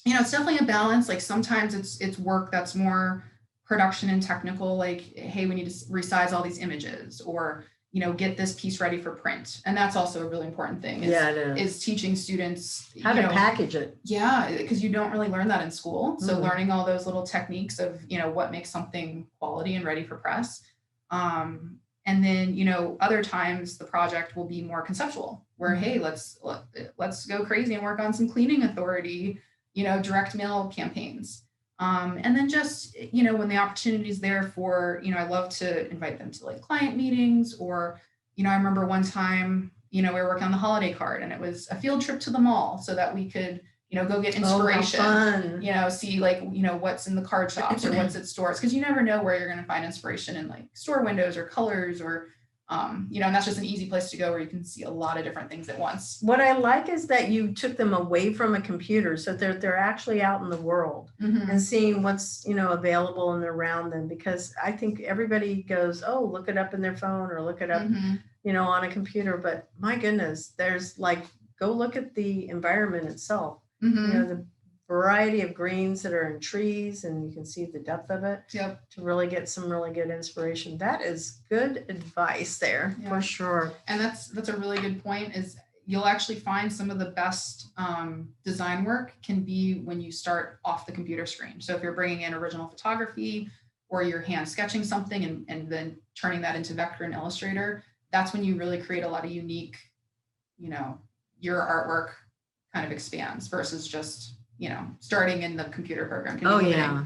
it's definitely a balance. Like, sometimes it's work that's more production and technical, like, hey, we need to resize all these images, or, get this piece ready for print. And that's also a really important thing is teaching students
how to package it.
Yeah, because you don't really learn that in school. So learning all those little techniques of, what makes something quality and ready for press. And then, other times the project will be more conceptual, where, hey, let's go crazy and work on some cleaning authority, direct mail campaigns. And then just, when the opportunity is there for, I love to invite them to like client meetings, or, I remember one time, we were working on the holiday card, and it was a field trip to the mall so that we could, go get inspiration, see like, what's in the card shops or what's at stores. Cause you never know where you're going to find inspiration in like store windows or colors, or, and that's just an easy place to go where you can see a lot of different things at once.
What I like is that you took them away from a computer, so they're actually out in the world and seeing what's, available and around them, because I think everybody goes, oh, look it up in their phone or look it up, on a computer. But my goodness, there's like, go look at the environment itself, the variety of greens that are in trees, and you can see the depth of it to really get some really good inspiration. That is good advice there for sure.
And that's a really good point, is you'll actually find some of the best design work can be when you start off the computer screen. So if you're bringing in original photography, or you're hand sketching something and then turning that into vector and Illustrator, that's when you really create a lot of unique, your artwork kind of expands versus just starting in the computer program.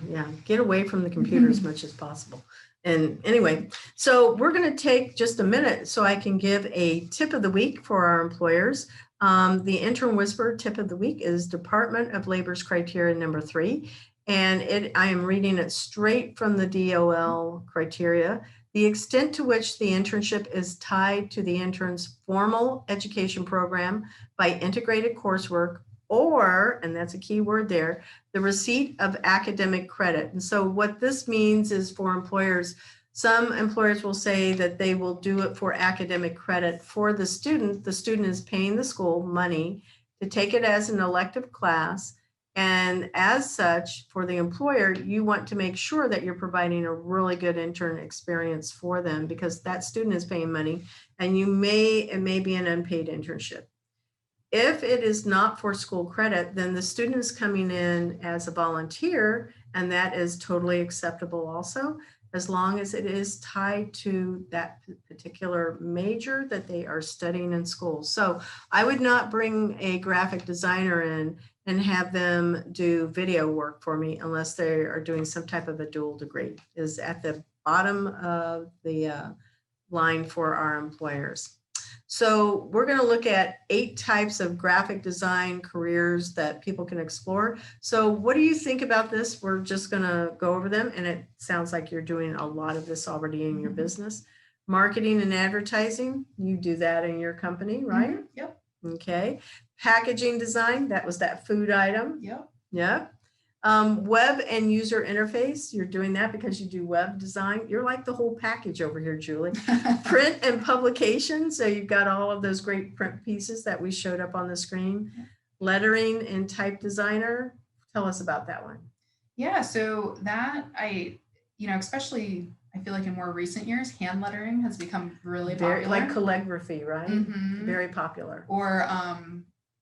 Yeah. Get away from the computer as much as possible. And anyway, so we're going to take just a minute so I can give a tip of the week for our employers. The Intern Whisperer tip of the week is Department of Labor's criteria number 3. And I am reading it straight from the DOL criteria. The extent to which the internship is tied to the intern's formal education program by integrated coursework, or, and that's a key word there, the receipt of academic credit. And so what this means is for employers, some employers will say that they will do it for academic credit for the student. The student is paying the school money to take it as an elective class, And as such, for the employer, you want to make sure that you're providing a really good intern experience for them, because that student is paying money, and it may be an unpaid internship. If it is not for school credit, then the student is coming in as a volunteer, and that is totally acceptable also, as long as it is tied to that particular major that they are studying in school. So I would not bring a graphic designer in and have them do video work for me unless they are doing some type of a dual degree, is at the bottom of the line for our employers. So we're going to look at 8 types of graphic design careers that people can explore. So what do you think about this? We're just going to go over them, and it sounds like you're doing a lot of this already in your business. Marketing and advertising, you do that in your company, right?
Mhm. Yep.
Okay. Packaging design, that was that food item.
Yep.
Yeah. Web and user interface, you're doing that because you do web design. You're like the whole package over here, Julie. Print and publication, so you've got all of those great print pieces that we showed up on the screen. Lettering and type designer, tell us about that one.
Yeah, so that especially I feel like in more recent years, hand lettering has become really
Very,
popular.
like calligraphy, right?
Mhm.
Very popular.
Or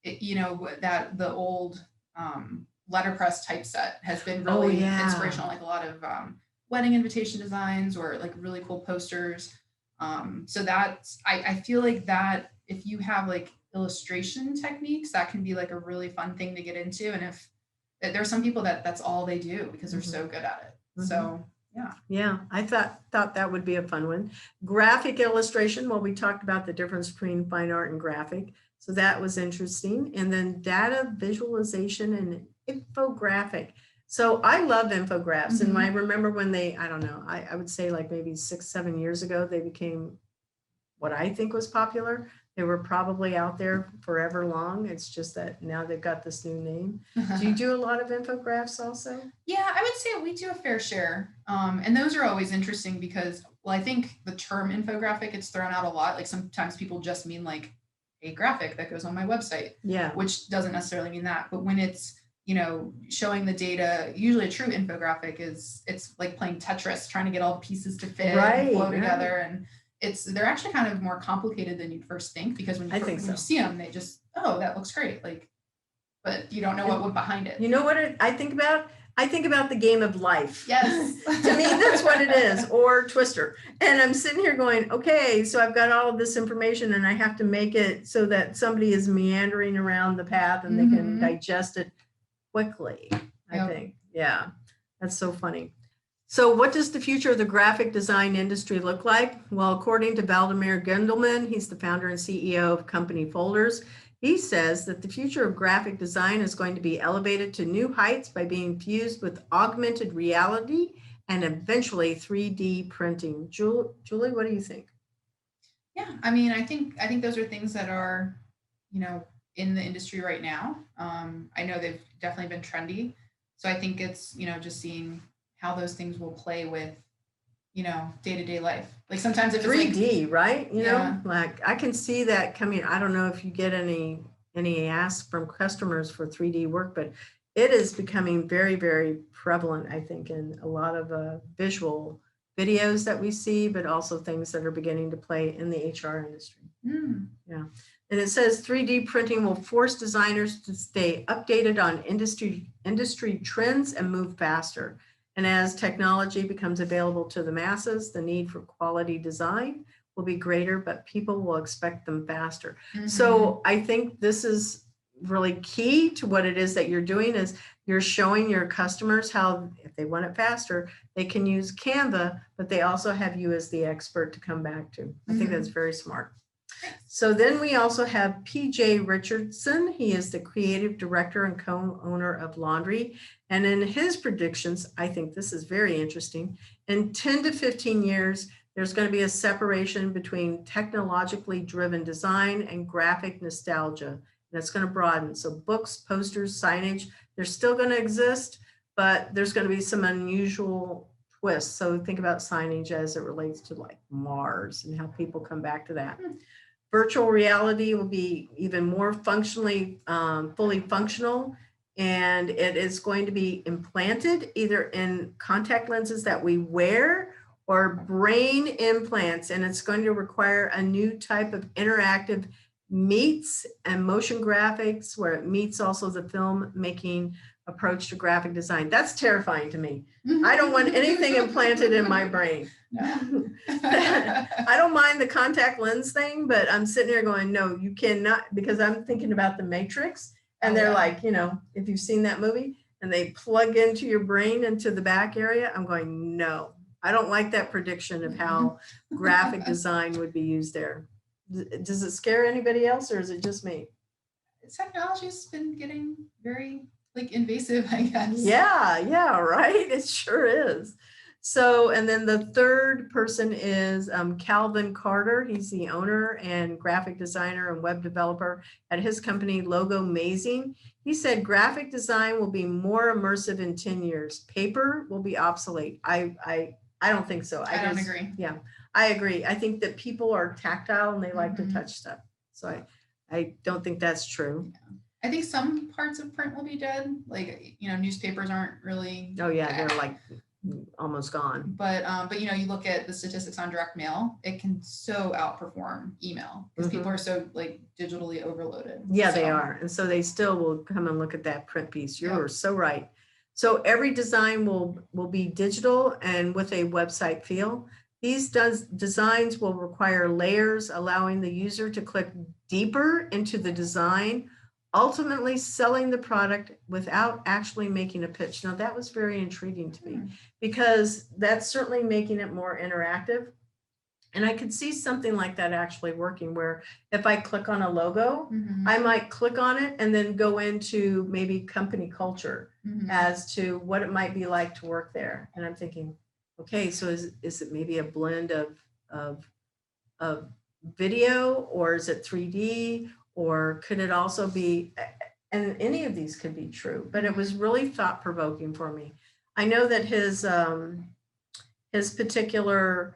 that the old letterpress typeset has been really inspirational, like a lot of wedding invitation designs or like really cool posters. So that's I feel like that if you have like illustration techniques, that can be like a really fun thing to get into. And if there's some people that's all they do because they're so good at it. So
yeah, I thought that would be a fun one. Graphic illustration, well, we talked about the difference between fine art and graphic, so that was interesting. And then data visualization and infographic. So I love infographics. And I remember when I don't know, I would say like maybe 6-7 years ago, they became what I think was popular. They were probably out there forever long. It's just that now they've got this new name. Do you do a lot of infographics also?
Yeah, I would say we do a fair share. And those are always interesting because, well, I think the term infographic gets thrown out a lot. Like sometimes people just mean like a graphic that goes on my website.
Yeah.
Which doesn't necessarily mean that. But when it's, showing the data, usually a true infographic it's like playing Tetris, trying to get all the pieces to fit and flow together. And they're actually kind of more complicated than you'd first think, because when you see them, they just, oh, that looks great. Like, but you don't know what went behind it.
You know what I think about? I think about the game of life.
Yes.
To me, that's what it is, or Twister. And I'm sitting here going, okay, so I've got all of this information and I have to make it so that somebody is meandering around the path and they can digest it quickly, I think. Yeah, that's so funny. So what does the future of the graphic design industry look like? Well, according to Valdemar Gundelman, he's the founder and CEO of Company Folders. He says that the future of graphic design is going to be elevated to new heights by being fused with augmented reality and eventually 3D printing. Julie, what do you think?
Yeah, I mean, I think those are things that are, in the industry right now. I know they've definitely been trendy. So I think it's, just seeing how those things will play with, day-to-day life. Like sometimes if
3D,
it's
right? Like I can see that coming. I don't know if you get any asks from customers for 3D work, but it is becoming very, very prevalent, I think, in a lot of visual videos that we see, but also things that are beginning to play in the HR industry. Yeah. And it says 3D printing will force designers to stay updated on industry trends and move faster. And as technology becomes available to the masses, the need for quality design will be greater, but people will expect them faster. So I think this is really key to what it is that you're doing, is you're showing your customers how, if they want it faster, they can use Canva, but they also have you as the expert to come back to. I think that's very smart. So then we also have PJ Richardson. He is the creative director and co-owner of Laundry. And in his predictions, I think this is very interesting. In 10 to 15 years, there's going to be a separation between technologically driven design and graphic nostalgia. And it's going to broaden. So books, posters, signage, they're still going to exist, but there's going to be some unusual twists. So think about signage as it relates to like Mars and how people come back to that. Virtual reality will be even more functionally, fully functional. and it is going to be implanted either in contact lenses that we wear or brain implants. And it's going to require a new type of interactive meets and motion graphics where it meets also the film making approach to graphic design. That's terrifying to me. I don't want anything implanted in my brain.
No.
I don't mind the contact lens thing, but I'm sitting here going, no, you cannot, because I'm thinking about the Matrix, and
Oh,
they're
yeah.
like, you know, if you've seen that movie and they plug into your brain into the back area, I'm going, no, I don't like that prediction of how graphic design would be used there. Does it scare anybody else, or is it just me?
Technology's been getting very like invasive, I guess.
Yeah, right. It sure is. So, and then the third person is Calvin Carter. He's the owner and graphic designer and web developer at his company, Logo Mazing. He said graphic design will be more immersive in 10 years. Paper will be obsolete. I don't think so.
I don't agree.
Yeah, I agree. I think that people are tactile and they like to
Mhm.
touch stuff. So I don't think that's true.
I think some parts of print will be dead. Like, newspapers aren't really.
Oh yeah, they're like almost gone.
But you look at the statistics on direct mail, it can so outperform email because people are so like digitally overloaded.
Yeah, they
So,
are. And so they still will come and look at that print piece. You're
Yep.
so right. So every design will be digital and with a website feel. These designs will require layers, allowing the user to click deeper into the design, ultimately selling the product without actually making a pitch. Now that was very intriguing to me because that's certainly making it more interactive. And I could see something like that actually working where if I click on a logo,
Mhm.
I might click on it and then go into maybe company culture
Mhm.
as to what it might be like to work there. And I'm thinking, okay, so is it maybe a blend of video, or is it 3D, or could it also be, and any of these could be true, but it was really thought provoking for me. I know that his particular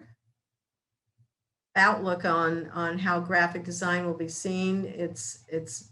outlook on how graphic design will be seen, it's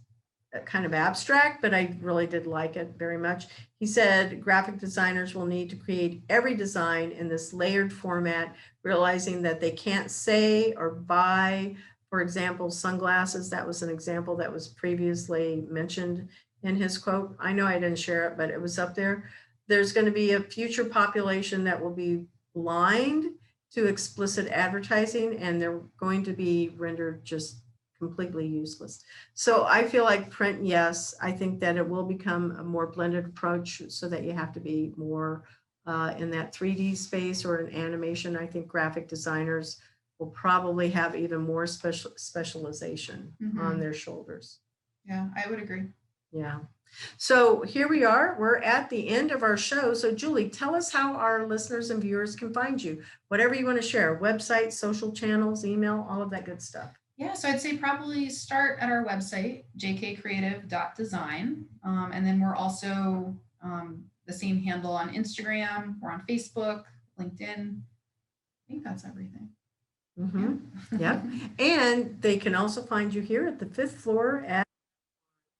kind of abstract, but I really did like it very much. He said graphic designers will need to create every design in this layered format, realizing that they can't say or buy, for example, sunglasses. That was an example that was previously mentioned in his quote. I know I didn't share it, but it was up there. There's going to be a future population that will be blind to explicit advertising, and they're going to be rendered just completely useless. So I feel like print, yes. I think that it will become a more blended approach so that you have to be more in that 3D space or in animation. I think graphic designers will probably have even more specialization on their shoulders.
Yeah, I would agree.
Yeah. So here we are. We're at the end of our show. So Julie, tell us how our listeners and viewers can find you. Whatever you want to share, website, social channels, email, all of that good stuff.
Yeah, so I'd say probably start at our website, jkcreative.design. And then we're also the same handle on Instagram. We're on Facebook, LinkedIn. I think that's everything.
Mm-hmm. Yep. And they can also find you here at the 5th floor at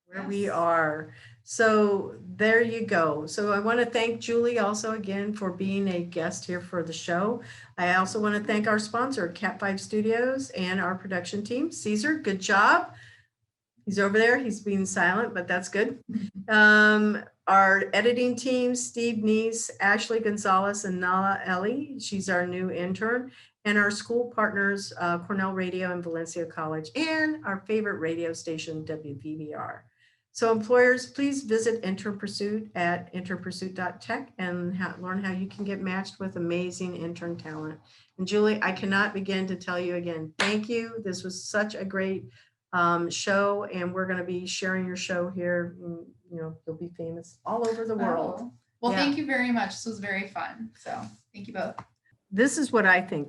where we are. So there you go. So I want to thank Julie also again for being a guest here for the show. I also want to thank our sponsor, Cat5 Studios, and our production team. Caesar, good job. He's over there. He's being silent, but that's good. Our editing team, Steve Neese, Ashley Gonzalez, and Nala Ellie. She's our new intern. And our school partners, Cornell Radio and Valencia College, and our favorite radio station, WVBR. So employers, please visit Intern Pursuit at internpursuit.tech and learn how you can get matched with amazing intern talent. And Julie, I cannot begin to tell you again, thank you. This was such a great show, and we're going to be sharing your show here. You'll be famous all over the world.
Oh. Well,
Yeah.
Thank you very much. This was very fun. So thank you both.
This is what I think.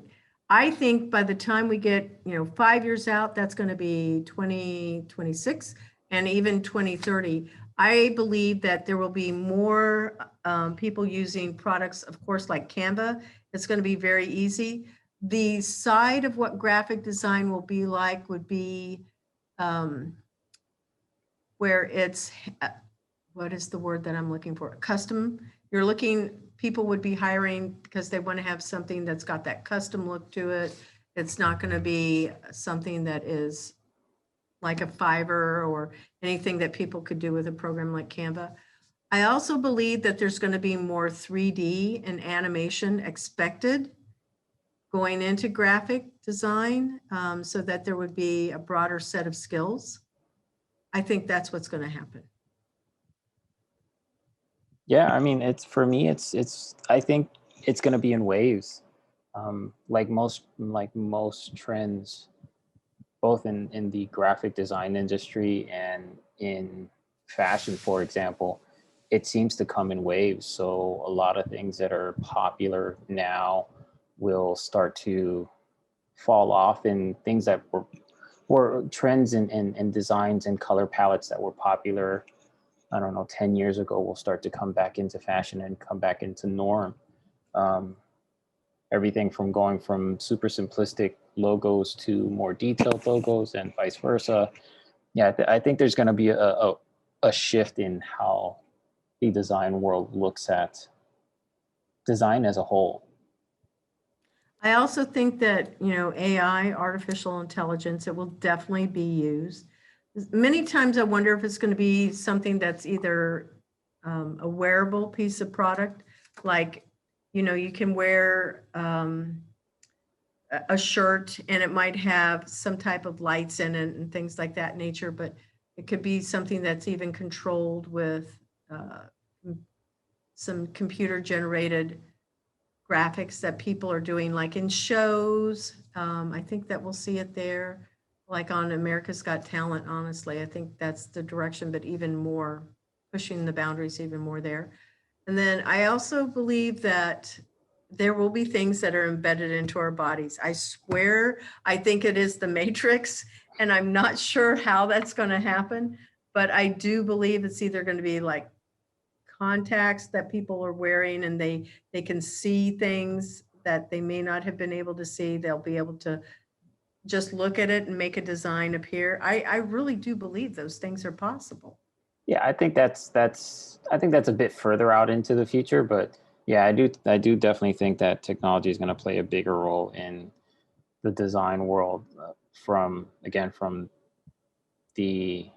I think by the time we get, 5 years out, that's going to be 2026 and even 2030. I believe that there will be more people using products, of course, like Canva. It's going to be very easy. The side of what graphic design will be like would be where it's what is the word that I'm looking for? Custom. People would be hiring because they want to have something that's got that custom look to it. It's not going to be something that is like a Fiverr or anything that people could do with a program like Canva. I also believe that there's going to be more 3D and animation expected going into graphic design, so that there would be a broader set of skills. I think that's what's going to happen.
Yeah, I mean, for me, I think it's going to be in waves, like most trends, both in the graphic design industry and in fashion, for example. It seems to come in waves. So a lot of things that are popular now will start to fall off, and things that were trends and designs and color palettes that were popular, I don't know, 10 years ago, will start to come back into fashion and come back into norm. Everything from going from super simplistic logos to more detailed logos and vice versa. Yeah, I think there's going to be a shift in how the design world looks at design as a whole.
I also think that, AI, artificial intelligence, it will definitely be used. Many times I wonder if it's going to be something that's either a wearable piece of product, like, you can wear a shirt and it might have some type of lights in it and things like that nature, but it could be something that's even controlled with some computer generated graphics that people are doing, like in shows. I think that we'll see it there, like on America's Got Talent. Honestly, I think that's the direction, but even more, pushing the boundaries even more there. And then I also believe that there will be things that are embedded into our bodies. I swear, I think it is the Matrix, and I'm not sure how that's going to happen, but I do believe it's either going to be like contacts that people are wearing, and they can see things that they may not have been able to see. They'll be able to just look at it and make a design appear. I really do believe those things are possible.
Yeah, I think that's a bit further out into the future, but yeah, I do definitely think that technology is going to play a bigger role in the design world, from the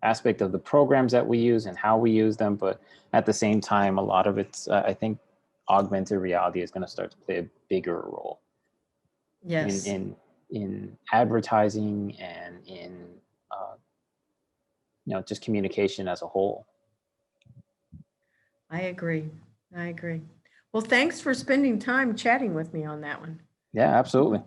aspect of the programs that we use and how we use them, but at the same time, a lot of it's I think augmented reality is going to start to play a bigger role
Yes.
in advertising and in just communication as a whole.
I agree. Well, thanks for spending time chatting with me on that one.
Yeah, absolutely.